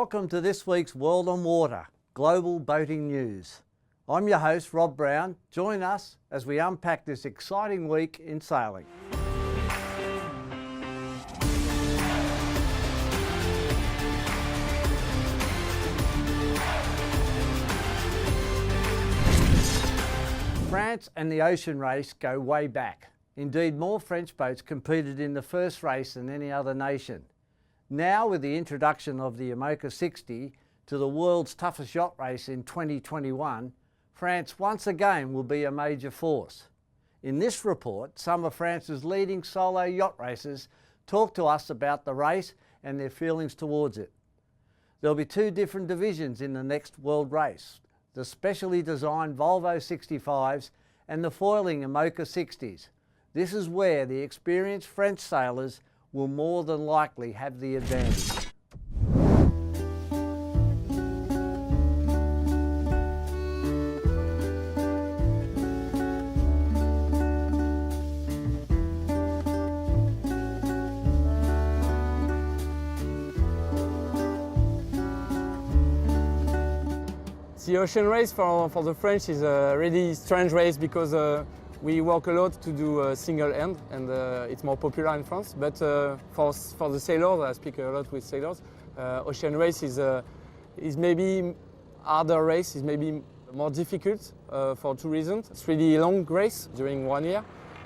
Welcome to this week's World on Water, Global Boating News. I'm your host, Rob Brown. Join us as we unpack this exciting week in sailing. France and the ocean race go way back. Indeed, more French boats competed in the first race than any other nation. Now, with the introduction of the IMOCA 60 to the world's toughest yacht race in 2021, France once again will be a major force. In this report, some of France's leading solo yacht racers talk to us about the race and their feelings towards it. There'll be two different divisions in the next world race: the specially designed Volvo 65s and the foiling IMOCA 60s. This is where the experienced French sailors will more than likely have the advantage. The ocean race for the French is a really strange race because we work a lot to do single end, and it's more popular in France. But for the sailors, I speak a lot with sailors, ocean race is maybe harder race, is maybe more difficult for two reasons. It's really a long race during 1 year,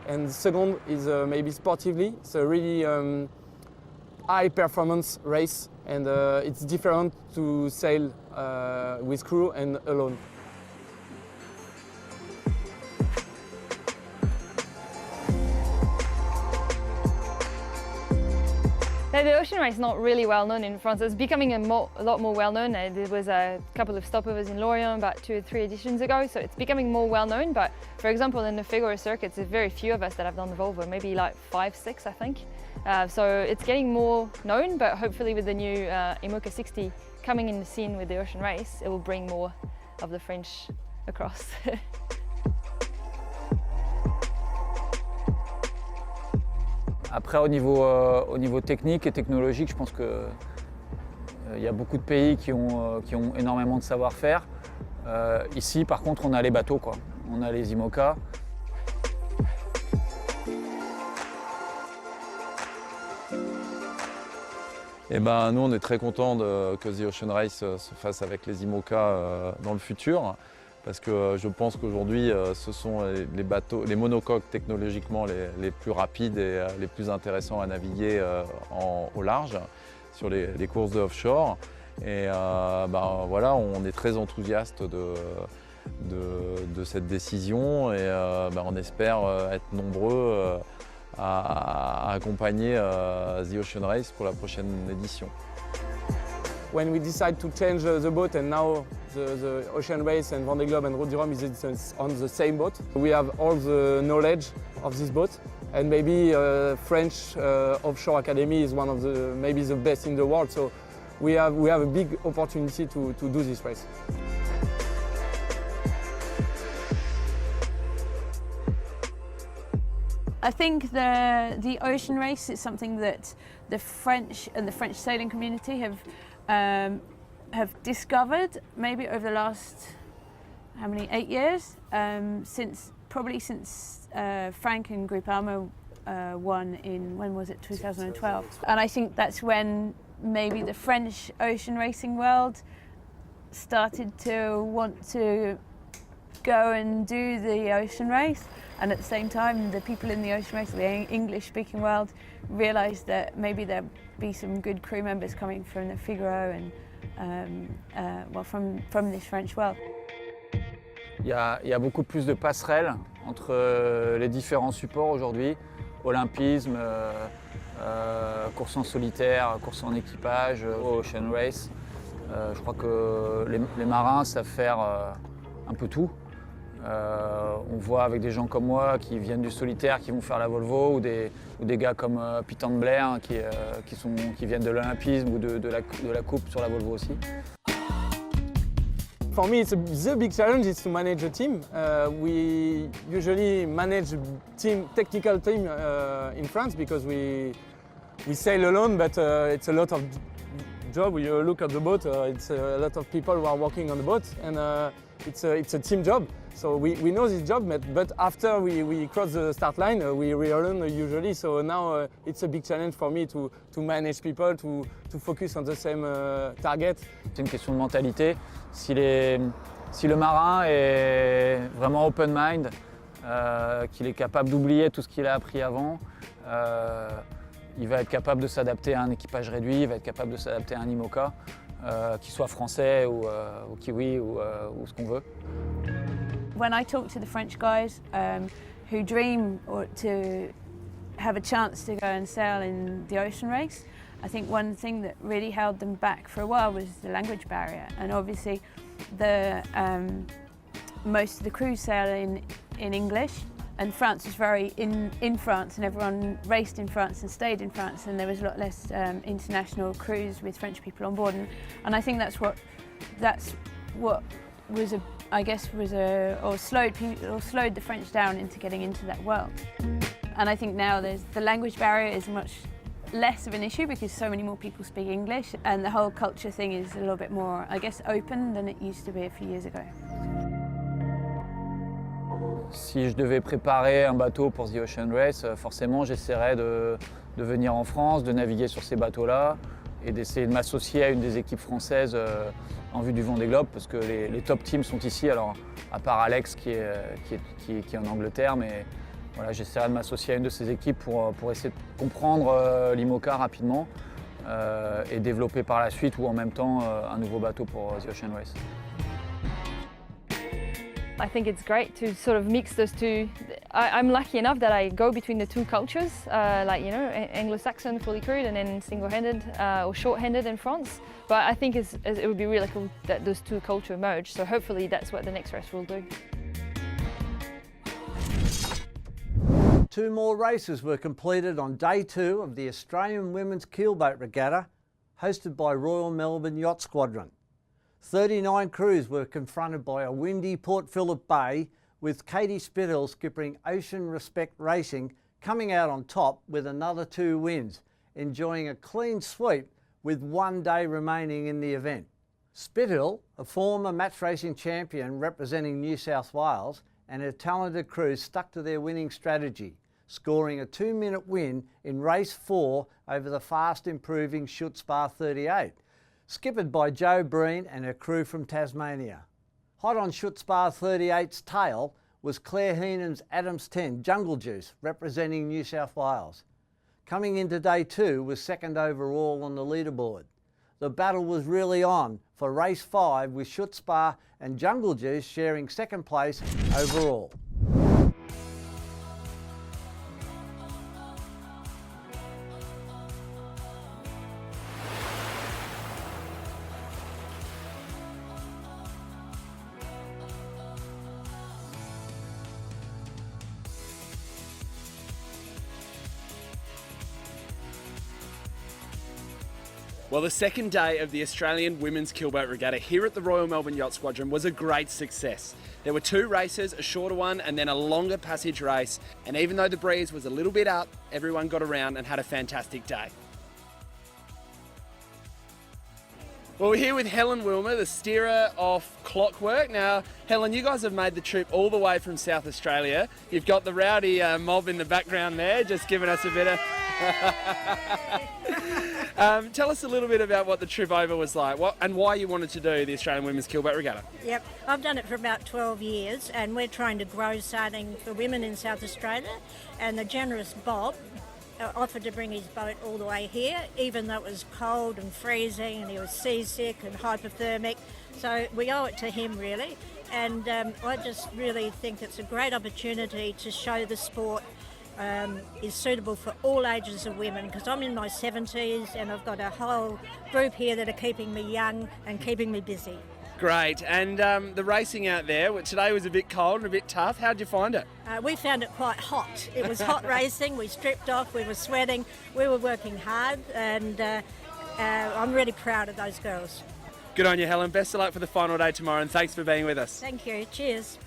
and the second is maybe sportively. It's a really high performance race, and it's different to sail with crew and alone. The ocean race is not really well known in France. It's becoming a lot more well known. There was a couple of stopovers in Lorient about 2 or 3 editions ago, so it's becoming more well known. But for example, in the Figaro circuits, there's very few of us that have done the Volvo, maybe like 5, 6, I think. So it's getting more known, but hopefully with the new IMOCA 60 coming in the scene with the ocean race, it will bring more of the French across. Après, au niveau technique et technologique, je pense que y a beaucoup de pays qui ont énormément de savoir-faire. Ici, par contre, on a les bateaux, quoi. On a les IMOCA. Et ben, nous, on est très contents que The Ocean Race se fasse avec les IMOCA dans le futur, parce que je pense qu'aujourd'hui, ce sont les bateaux, les monocoques technologiquement les plus rapides et les plus intéressants à naviguer au large sur les courses de offshore. Et ben, voilà, on est très enthousiaste de cette décision, et ben, on espère être nombreux à accompagner The Ocean Race pour la prochaine édition. When we decide to change the boat, and now the Ocean Race and Vendée Globe and Route du Rhum is on the same boat, we have all the knowledge of this boat, and maybe French offshore academy is one of the maybe the best in the world. So we have a big opportunity to do this race. I think the ocean race is something that the French and the French sailing community have discovered maybe over the last 8 years, since Frank and Grupama won in, when was it, 2012. And I think that's when maybe the French ocean racing world started to want to go and do the ocean race, and at the same time the people in the ocean race, the English-speaking world, realised that maybe there'd be some good crew members coming from the Figaro and well, from this French world. Il y a beaucoup plus de passerelles entre les différents supports aujourd'hui, olympisme, course en solitaire, course en équipage, ocean race. Je crois que les marins savent faire un peu tout. On voit avec des gens comme moi qui viennent du solitaire, qui vont faire la Volvo, ou des gars comme Pitan Blair qui viennent de l'olympisme ou de la coupe sur la Volvo aussi. For me, the big challenge is to manage a team. We usually manage technical team in France because we sail alone, but it's a lot of job. You look at the boat, it's a lot of people who are working on the boat, and it's a team job. So we know this job, but after we cross the start line, we relearn usually. So now it's a big challenge for me to manage people, to focus on the same target. C'est une question de mentalité. Si le marin est vraiment open mind, qu'il est capable d'oublier tout ce qu'il a appris avant, il va être capable de s'adapter à un équipage réduit, il va être capable de s'adapter à un IMOCA, qu'il soit français ou kiwi ou ce qu'on veut. When I talk to the French guys who dream to have a chance to go and sail in the ocean race, I think one thing that really held them back for a while was the language barrier. And obviously most of the crews sail in English, and France was very in France, and everyone raced in France and stayed in France, and there was a lot less international crews with French people on board, and I think that's what was slowed the French down into getting into that world. And I think now the language barrier is much less of an issue because so many more people speak English, and the whole culture thing is a little bit more, I guess, open than it used to be a few years ago. Si je devais préparer un bateau pour The Ocean Race, forcément j'essaierais de venir en France, de naviguer sur ces bateaux-là et d'essayer de m'associer à une des équipes françaises en vue du Vendée Globe, parce que les top teams sont ici, alors à part Alex qui est en Angleterre, mais voilà, j'essaierai de m'associer à une de ces équipes pour essayer de comprendre l'IMOCA rapidement et développer par la suite ou en même temps un nouveau bateau pour The Ocean Race. I think it's great to sort of mix those two. I'm lucky enough that I go between the two cultures, like, you know, Anglo-Saxon fully crewed and then single-handed or short-handed in France. But I think it would be really cool that those two cultures merge. So hopefully that's what the next race will do. 2 more races were completed on day 2 of the Australian Women's Keelboat Regatta, hosted by Royal Melbourne Yacht Squadron. 39 crews were confronted by a windy Port Phillip Bay, with Katie Spithill skippering Ocean Respect Racing coming out on top with another 2 wins, enjoying a clean sweep with 1 day remaining in the event. Spithill, a former match racing champion representing New South Wales, and her talented crew stuck to their winning strategy, scoring a 2-minute win in race 4 over the fast improving Schutzbar 38. Skippered by Jo Breen and her crew from Tasmania. Hot on Schutzbar 38's tail was Claire Heenan's Adams 10 Jungle Juice, representing New South Wales. Coming into day 2 was second overall on the leaderboard. The battle was really on for race 5, with Schutzbar and Jungle Juice sharing second place overall. Well, the second day of the Australian Women's Keelboat Regatta here at the Royal Melbourne Yacht Squadron was a great success. There were 2 races, a shorter one and then a longer passage race. And even though the breeze was a little bit up, everyone got around and had a fantastic day. Well, we're here with Helen Wilmer, the steerer off Clockwork. Now, Helen, you guys have made the trip all the way from South Australia. You've got the rowdy mob in the background there, just giving us a bit of... Tell us a little bit about what the trip over was like and why you wanted to do the Australian Women's Keelboat Regatta. Yep, I've done it for about 12 years and we're trying to grow sailing for women in South Australia, and the generous Bob offered to bring his boat all the way here, even though it was cold and freezing and he was seasick and hypothermic. So we owe it to him, really. And I just really think it's a great opportunity to show the sport is suitable for all ages of women, because I'm in my 70s and I've got a whole group here that are keeping me young and keeping me busy. Great. And the racing out there, today was a bit cold and a bit tough. How'd you find it? We found it quite hot. It was hot racing. We stripped off, we were sweating, we were working hard, and I'm really proud of those girls. Good on you, Helen. Best of luck for the final day tomorrow, and thanks for being with us. Thank you. Cheers.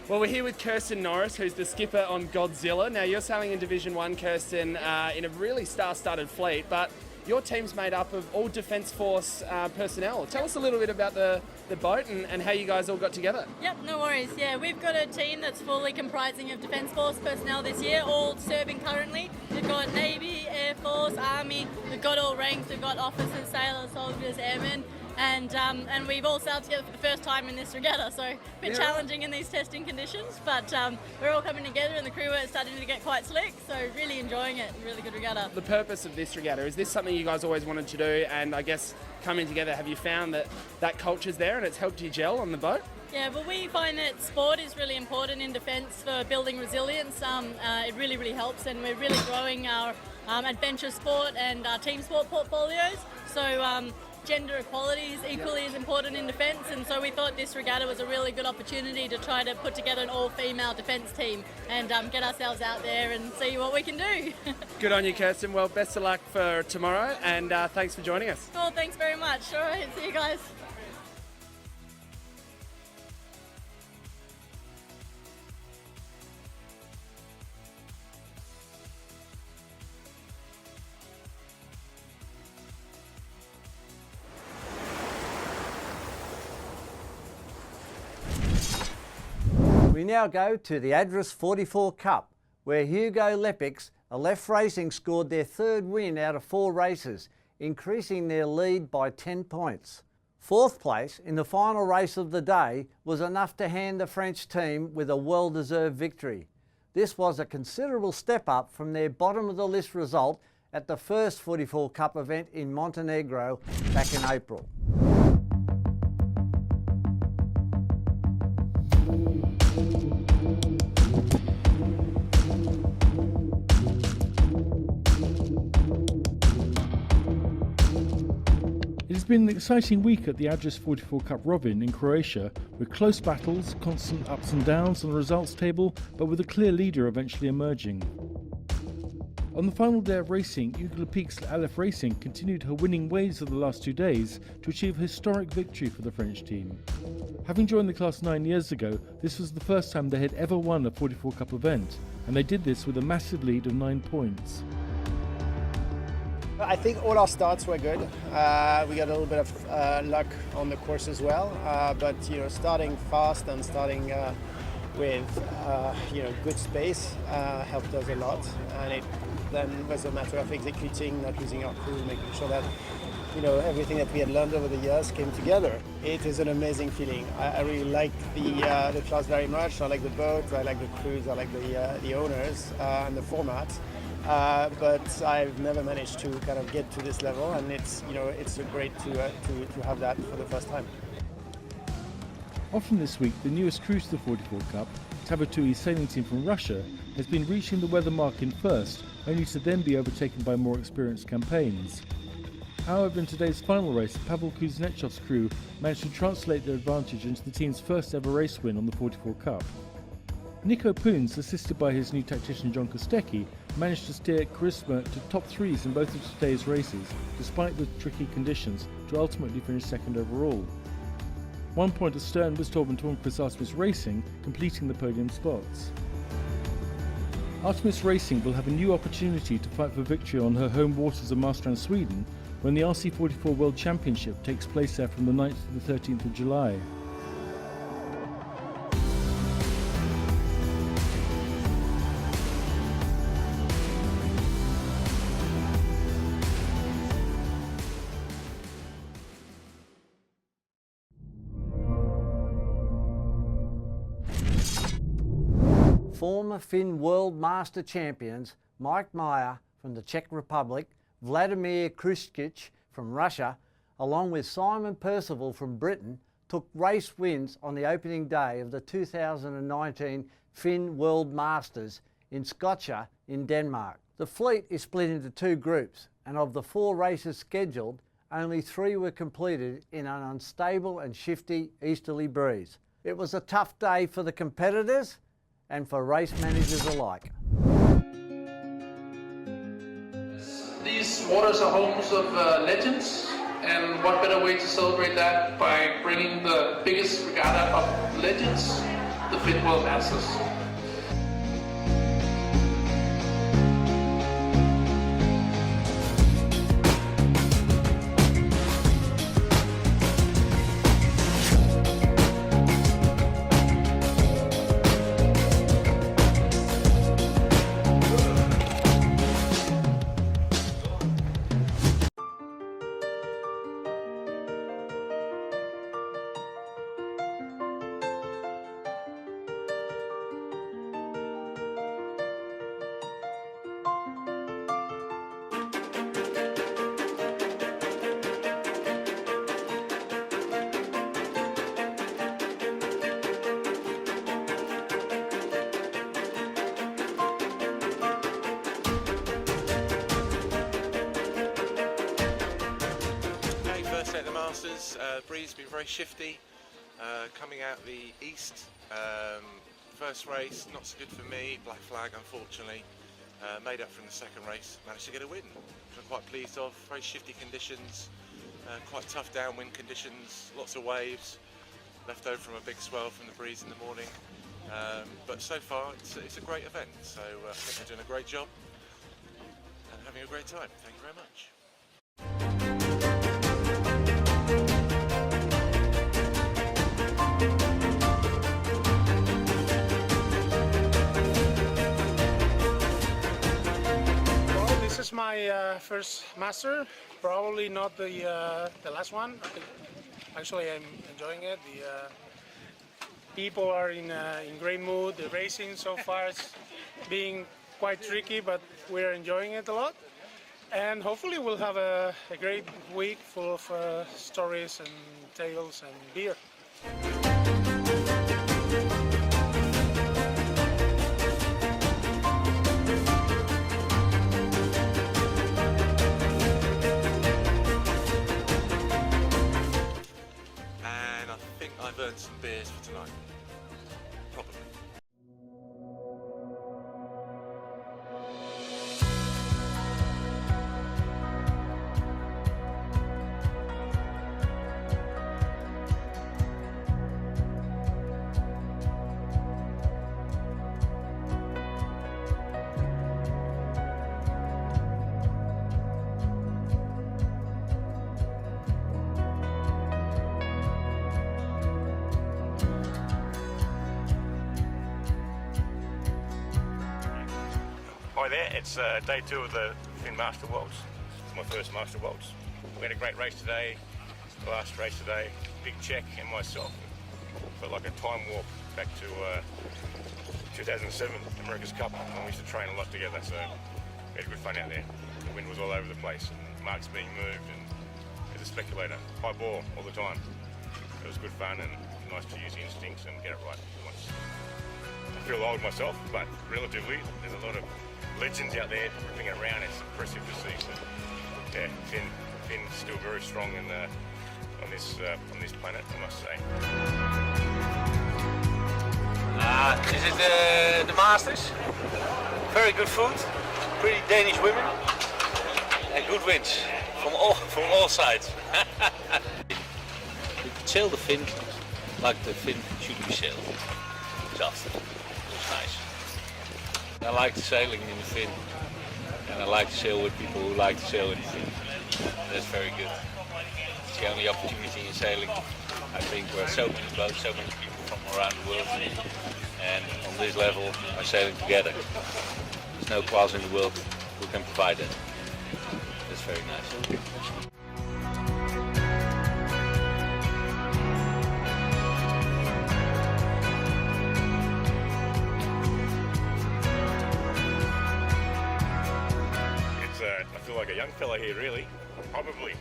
Well, we're here with Kirsten Norris, who's the skipper on Godzilla. Now, you're sailing in Division 1, Kirsten, in a really star-studded fleet, but your team's made up of all Defence Force personnel. Tell us a little bit about the boat and how you guys all got together. Yep, no worries. Yeah, we've got a team that's fully comprising of Defence Force personnel this year, all serving currently. We've got Navy, Air Force, Army, we've got all ranks, we've got officers, sailors, soldiers, airmen. And we've all sailed together for the first time in this regatta, so a bit challenging in these testing conditions, but we're all coming together and the crew are starting to get quite slick, so really enjoying it, really good regatta. The purpose of this regatta, is this something you guys always wanted to do, and I guess coming together, have you found that culture's there and it's helped you gel on the boat? Yeah, well, we find that sport is really important in defence for building resilience. It really, really helps, and we're really growing our adventure sport and our team sport portfolios, so gender equality is equally as important in defence, and so we thought this regatta was a really good opportunity to try to put together an all-female defence team and get ourselves out there and see what we can do. Good on you, Kirsten. Well, best of luck for tomorrow, and thanks for joining us. Cool, thanks very much. All right, see you guys. We now go to the Adris 44 Cup, where Hugo Lepik's Aleph Racing scored their third win out of 4 races, increasing their lead by 10 points. Fourth place in the final race of the day was enough to hand the French team with a well-deserved victory. This was a considerable step up from their bottom of the list result at the first 44 Cup event in Montenegro back in April. It's been an exciting week at the Adris 44 Cup Robin in Croatia, with close battles, constant ups and downs on the results table, but with a clear leader eventually emerging. On the final day of racing, Hugo Lepik's Aleph Racing continued her winning ways of the last 2 days to achieve a historic victory for the French team. Having joined the class 9 years ago, this was the first time they had ever won a 44 Cup event, and they did this with a massive lead of 9 points. I think all our starts were good. We got a little bit of luck on the course as well, but starting fast and starting with good space helped us a lot, and it then was a matter of executing, not losing our crew, making sure that everything that we had learned over the years came together. It is an amazing feeling. I really like the class very much. I like the boat, I like the crews, I like the owners and the format. But I've never managed to kind of get to this level, and it's great to have that for the first time. Often this week, the newest crew to the 44 Cup, Tabatui's sailing team from Russia, has been reaching the weather mark in first, only to then be overtaken by more experienced campaigns. However, in today's final race, Pavel Kuznetsov's crew managed to translate their advantage into the team's first ever race win on the 44 Cup. Nico Poons, assisted by his new tactician John Kostecki, managed to steer Charisma to top 3s in both of today's races, despite the tricky conditions, to ultimately finish second overall. 1 point astern was Torben Tornquist Artemis Racing, completing the podium spots. Artemis Racing will have a new opportunity to fight for victory on her home waters of Marstrand, Sweden, when the RC44 World Championship takes place there from the 9th to the 13th of July. Former Finn World Master Champions Mike Meyer from the Czech Republic, Vladimir Kruskic from Russia, along with Simon Percival from Britain, took race wins on the opening day of the 2019 Finn World Masters in Scotia in Denmark. The fleet is split into 2 groups, and of the 4 races scheduled, only 3 were completed in an unstable and shifty easterly breeze. It was a tough day for the competitors and for race managers alike. These waters are homes of legends, and what better way to celebrate that by bringing the biggest regatta of legends the Fit World Masters. At the Masters, breeze has been very shifty, coming out the east. First race, not so good for me, black flag unfortunately. Made up from the second race, managed to get a win, which I'm quite pleased of. Very shifty conditions, quite tough downwind conditions, lots of waves, left over from a big swell from the breeze in the morning. But so far it's a great event, so I think we're doing a great job and having a great time. Thank you very much. This is my first master, probably not the last one. Actually, I'm enjoying it. The people are in great mood. The racing so far is being quite tricky, but we're enjoying it a lot. And hopefully we'll have a great week full of stories and tales and beer. I've earned some beers for tonight. Probably. Hi there, it's day 2 of the Finn Master Worlds. It's my first Master Worlds. We had a great race today, the last race today, big check and myself. Felt like a time warp back to 2007 America's Cup when we used to train a lot together, so we had good fun out there. The wind was all over the place and marks being moved, and as a speculator, high ball all the time. It was good fun and nice to use the instincts and get it right once. I feel old myself, but relatively, there's a lot of legends out there ripping it around. It's impressive to see. So, yeah, Finn's still very strong in on this planet, I must say. This is the Masters. Very good food, pretty Danish women, and good winds from all sides. You could sail the Finn like the Finn should be sailed. Just, it's nice. I like sailing in the Finn, and I like to sail with people who like to sail in the Finn. That's very good. It's the only opportunity in sailing, I think, where so many boats, so many people from around the world, and on this level are sailing together. There's no class in the world who can provide that. That's very nice. I feel like a young fella here, really. Probably.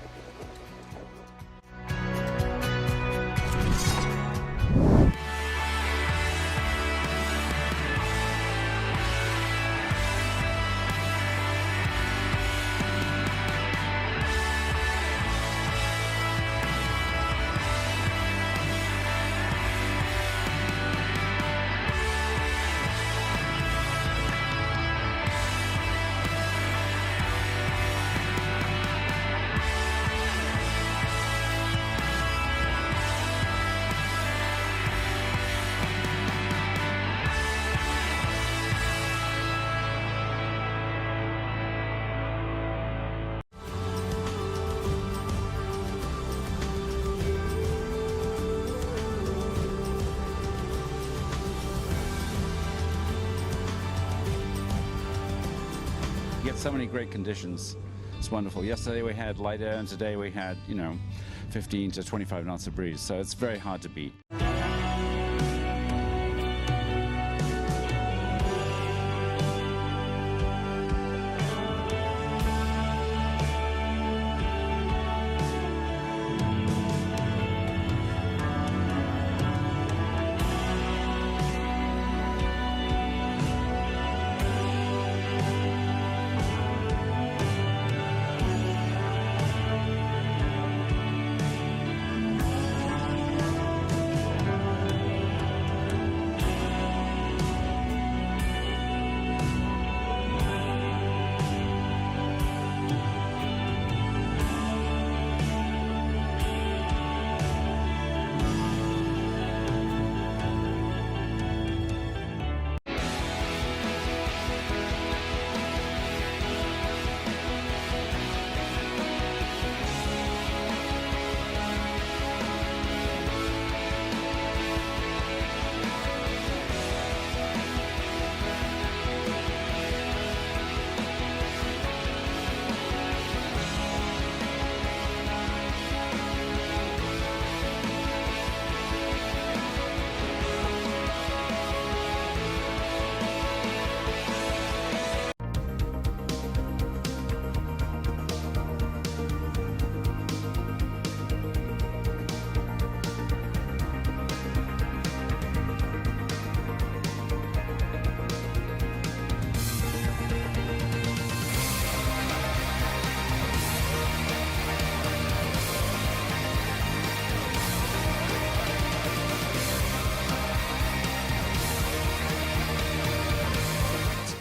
get so many great conditions. It's wonderful. Yesterday we had light air, and today we had, 15 to 25 knots of breeze, so it's very hard to beat.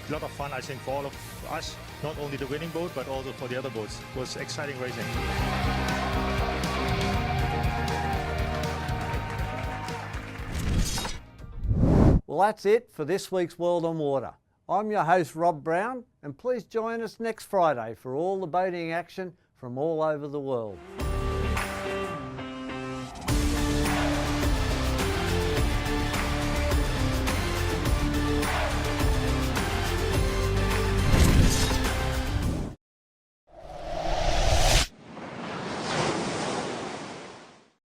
A lot of fun, I think, for all of us, not only the winning boat, but also for the other boats. It was exciting racing. Well, that's it for this week's World on Water. I'm your host, Rob Brown, and please join us next Friday for all the boating action from all over the world.